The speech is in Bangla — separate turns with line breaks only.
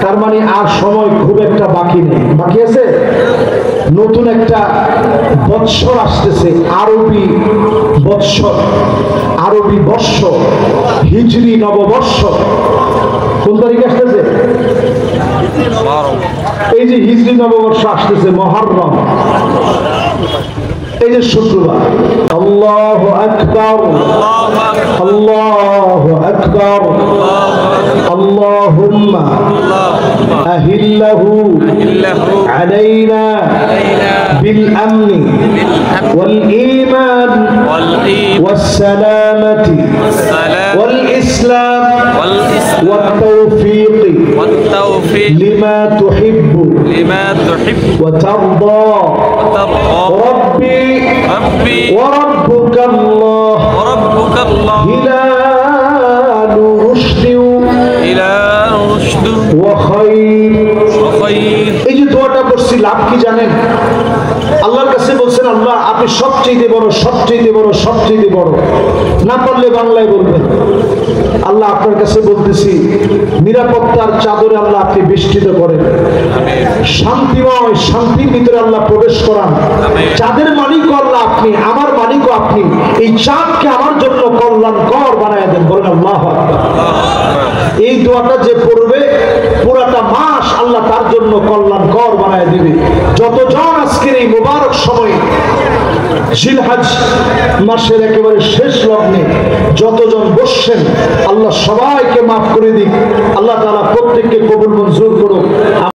তার মানে আর সময় খুব একটা বাকি নেই। বাকি আছে, নতুন একটা বৎসর আসতেছে, আরবি বৎসর, আরবি বর্ষ, হিজরি নববর্ষ। কোন তারিখে আসতেছে? এই যে হিজরি নববর্ষ আসতেছে, মুহররম, এই যে শুক্রবার। আল্লাহু আকবার, আল্লাহু আকবার, আল্লাহুম্মা আহিল্লাহু আলাইনা বিল আমনি ওয়াল ঈমান ওয়াস সালামাতি ওয়াল ইসলাম ওয়াত তাওফীক লিমা তুহিব্বু ওয়া তারদা ربي وربك الله هلال رشد وخير। এই যে দোয়াটা করছি, লাভ কি জানেন? আল্লাহর কাছে বলছেন, আল্লাহ আপনি সবচেয়ে বড়, সবচেয়ে বড়, সবচেয়ে বড়। না পারলে বাংলায় বলবেন। আল্লাহ আপনার কাছে বলতেছি, নিরাপত্তার চাদরে আল্লাহ আপনি বেষ্টিত করেন, শান্তিময়, শান্তির ভিতরে আল্লাহ প্রবেশ করান। চাঁদের মালিকও আল্লাহ আপনি, আমার মালিকও আপনি। এই চাঁদকে আমার জন্য কল্যাণকর বানায় দেন। বলেন আল্লাহু আকবার। এই দোয়াটা যে পড়বে, পুরাটা মাস আল্লাহ তার জন্য কল্যাণকর বানায় দিবে। যতজন আজকের এই মুবারক সময়ে, জিলহজ মাসের একেবারে শেষ লগ্নে যতজন বসছেন, আল্লাহ সবাইকে মাফ করে দিক। আল্লাহ তাআলা প্রত্যেককে কবুল মঞ্জুর করুক।